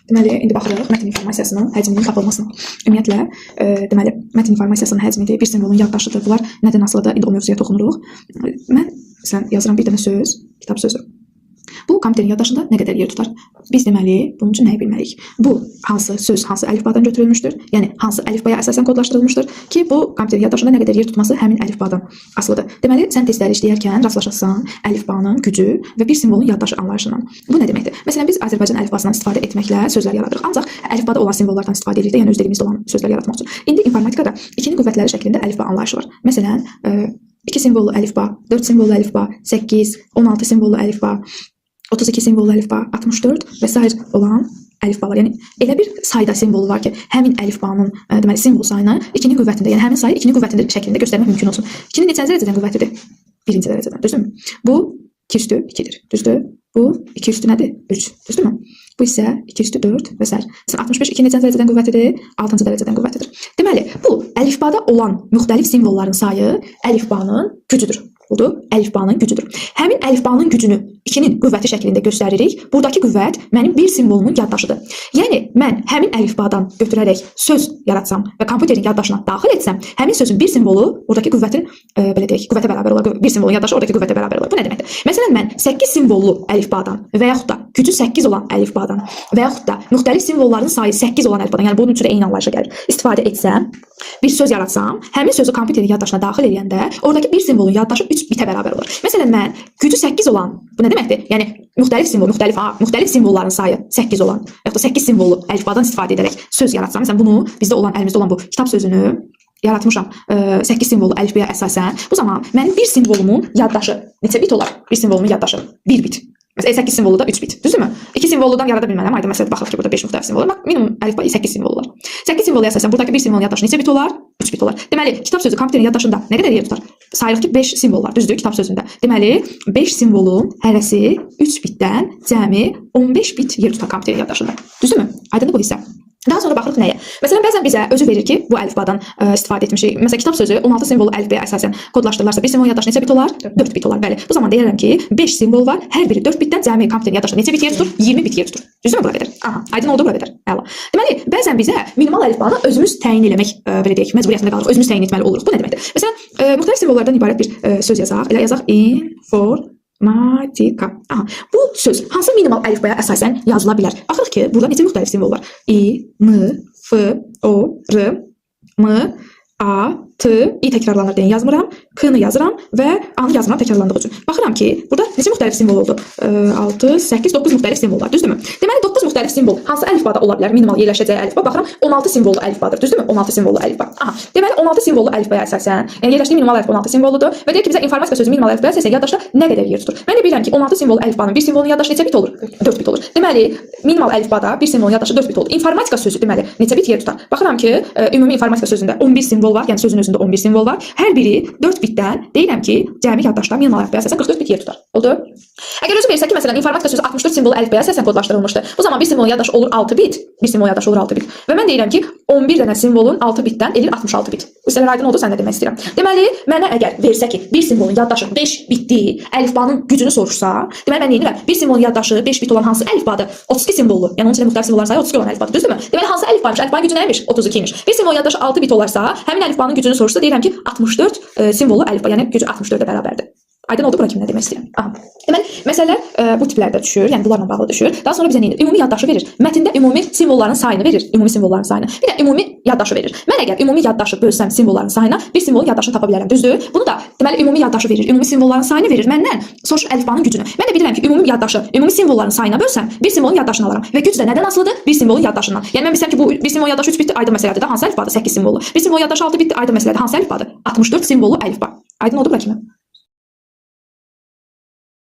Deməli, indi baxırıq mətn informasiyasının həcminin tapılmasına. Ümumiyyətlə, deməli, mətn informasiyasının həcmidir, bir simvolun yaddaşıdır. Bunlar nədən asılıdır? İndi o mövzuya toxunuruq. Mən yazıram bir dənə söz, kitab sözü. Bu kompüterin yaddaşında nə qədər yer tutar? Biz deməli, bunun üçün nəyi bilməliyik? Bu hansı söz, hansı əlifbadan götürülmüşdür? Yəni hansı əlifbaya əsasən kodlaşdırılmışdır ki, bu kompüterin yaddaşında nə qədər yer tutması həmin əlifbadan asılıdır. Deməli, sən testləri işləyərkən rastlaşırsan əlifbanın gücü və bir simvolun yaddaşı anlayışından. Bu nə deməkdir? Məsələn, biz Azərbaycan əlifbasından istifadə etməklə sözlər yaradırıq. Ancaq əlifbada olan simvollardan istifadə edirik, yəni öz dilimizdə olan sözlər yaratmaq üçün. İndi informatikada ikinin qüvvətləri şəklində əlifba anlayışı var. Məsələn, 2 simvollu əlifba, 4 simvollu əlifba, 8, 16 simvollu əlifba, 32 simvollu əlifba, 64 və s. olan əlifbalar. Yəni elə bir sayda simvolu var ki, həmin əlifbanın deməli simvol sayını 2-nin qüvvətində, yəni həmin sayı 2-nin qüvvətində şəklində göstərmək mümkün olsun. 2-nin neçənci dərəcədən qüvvətidir? 1-ci dərəcədən, düzdürmü? Bu 2 üstü 2-dir, düzdür? Bu 2 üstü nədir? 3, düzdürmü? Bu isə 2 üstü 4 və s. 65 2 neçənci dərəcədən qüvvətidir? 6-cı dərəcədən qüvvətidir. Deməli, bu əlifbada olan müxtəlif simvolların sayı əlifbanın gücüdür. Budur, əlifbanın gücüdür. Həmin əlifbanın gücünü 2-nin qüvvəti şəklində göstəririk. Buradakı qüvvət mənim bir simvolumun yaddaşıdır. Yəni, mən həmin əlifbadan götürərək söz yaratsam və kompüterin yaddaşına daxil etsəm, həmin sözün bir simvolu oradakı qüvvətin, belə deyək, qüvvətə bərabər olar. Bir simvolun yaddaşı oradakı qüvvətə bərabər olar. Bu nə deməkdir? Məsələn, mən 8 simvollu əlifbadan və yaxud da gücü 8 olan əlifbadan və yaxud da müxtəlif simvolların sayı 8 olan əlifbadan, yəni bunun üçün eyni anlayışa gəlir, istifadə etsəm, bir söz yaratsam, həmin sözü kompüterin yaddaşına daxil edəndə oradakı bir simvolun yaddaşı 3 bitə bərabər olur. Məsələn, mən gücü 8 olan, bu nə deməkdir? Yəni müxtəlif simvol, müxtəlif simvolların sayı 8 olan, yaxud da 8 simvollu əlifbadan istifadə edərək söz yaratsam, məsələn, bunu bizdə olan, əlimizdə olan bu kitab sözünü yaratmışam 8 simvollu əlifbaya əsasən. Bu zaman mənim bir simvolumun yaddaşı neçə bit olar? Bir simvolumun yaddaşı 1 bit. Məsələn, 8 simvolu da 3 bit, düzdürmü? 2 simvolludan yarada bilməliyəm. Aydın məsələdə baxırıq ki, burada 5 müxtəlif simvol var. Minimum əlifba 8 simvolu var. 8 simvoluya əsasən buradakı bir simvolun yaddaşı neçə bit olar? 3 bit olar. Deməli, kitab sözü kompüterin yaddaşında nə qədər yer tutar? Sayırıq ki, 5 simvol var, düzdür, kitab sözündə. Deməli, 5 simvolun hərəsi 3 bitdən cəmi 15 bit yer tutar kompüterin yaddaşında. Düzdürmü? Aydındır bu hissə. Daha sonra baxırıq nəyə? Məsələn, bəzən bizə özü verir ki, bu əlifbadan istifadə etmişik. Məsələn, kitab sözü 16 simvollu əlifbaya əsasən kodlaşdırılarsa, bir simvolun yaddaşı neçə bit olar? 4 bit olar, bəli. Bu zaman deyirəm ki, 5 simvol var, hər biri 4 bitdən cəmi kompüterin yaddaşında neçə bit yer tutur? 20 bit yer tutur. Düzdürmü bura qədər? Aha, aydın oldu bura qədər. Əla. Deməli, bəzən bizə minimal əlifbanı özümüz təyin eləmək, belə deyək, məcburiyyətində qalırıq. Özümüz təyin etməli oluruq. Bu nə deməkdir? Məsələn, müxtəlif simvollardan ibarət bir söz yazaq. Elə yazaq informatika. Aha, bu söz hansı minimal əlifbaya əsasən yazıla bilər? Baxırıq ki, burada neçə müxtəlif simvol var? I, M, F, O, R, M, A, T, I təkrarlanır deyə yazmıram, K-nı yazıram və A-nı yazmıram təkrarlandığı üçün. Baxıram ki, burada neçə müxtəlif simvol oldu? 6, 8, 9 müxtəlif simvol var, düzdürmü? Deməli, 9 müxtəlif simvol hansı əlifbada ola bilər? Minimal yerləşəcəyi əlifba. Baxıram, 16 simvollu əlifbadır, düzdürmü? 16 simvollu əlifba. Aha, deməli, 16 simvollu əlifbaya əsasən, yəni yerləşdiyi minimal əlifba 16 simvolludur və deyir ki, bizə informatika sözü minimal əlifbaya əsasən yaddaşda nə qədər yer tutur? Mən də bilirəm ki, 16 simvollu əlifbanın bir simvolun yaddaşı neçə bit olur? 4 bit olur. Deməli, minimal əlifbada bir simvolun yaddaşı 4 bit olur. İnformatika sözü deməli neçə bit yer tutar? Baxıram ki, ümumi informatika sözündə 11 simvol var, yəni sözün özündə 11 simvol var. Hər biri 4 bitdən deyirəm ki, cəmi yaddaşda minimal əlifbaya əsasən 44 bit yer tutar. Oldu? Əgər özü versək ki, məsələn, informatika sözü 64 simvollu əlifbaya əsasən kodlaşdırılmışdı. Bu zaman bir simvolun yaddaşı olur 6 bit. Bir simvolun yaddaşı olur 6 bit. Və mən deyirəm ki, 11 dənə simvolun 6 bitdən elir 66 bit. Bu hissələr aydın oldu, sən nə demək istəyirəm. Deməli, mənə əgər versə ki, bir simvolun yaddaşı 5 bitdir, əlifbanın gücünü soruşsa, deməli mən deyirəm, bir simvolun yaddaşı 5 bit olan hansı əlifbadır? 32 simvollu. Yəni onun içində müxtəlif simvolların sayı 32 olan əlifbadır, düzdürmü? Deməli, hansı əlifbaymış? Əlifbanın gücü nəymiş? 32 imiş. Bir simvolun yaddaşı 6 bit olarsa, həmin əlifbanın gücünü soruşsa, deyirəm ki, 64 simvollu əlifba, yəni gücü 64-ə bərabərdir. Aydın oldu bura kimi nə demək istəyirəm. Aha. Deməli, məsələlər bu tiplərdə düşür, yəni bunlarla bağlı düşür. Daha sonra bizə nə edir? Ümumi yaddaşı verir. Mətndə ümumi simvolların sayını verir, ümumi simvolların sayını. Bir də ümumi yaddaşı verir. Mən əgər ümumi yaddaşı bölsəm simvolların sayına, bir simvolun yaddaşını tapa bilərəm, düzdür? Bunu da deməli ümumi yaddaşı verir, ümumi simvolların sayını verir. Məndən soruşur əlifbanın gücünü. Mən də bilirəm ki, ümumi yaddaşı, ümumi simvolların sayına bölsəm, bir simvolun yaddaşını alaram. Və güc də nədən asılıdır? Bir simvolun yaddaşından. Yəni mən bilsəm ki, bu bir simvolun yaddaşı 3 bitdir, aydın məsələdir də hansı əlifbadır? 8 simvollu. Bir simvolun yaddaşı 6 bitdir, aydın məsələdir hansı əlifbadır? 64 simvollu əlifba. Aydın oldu bura kimi?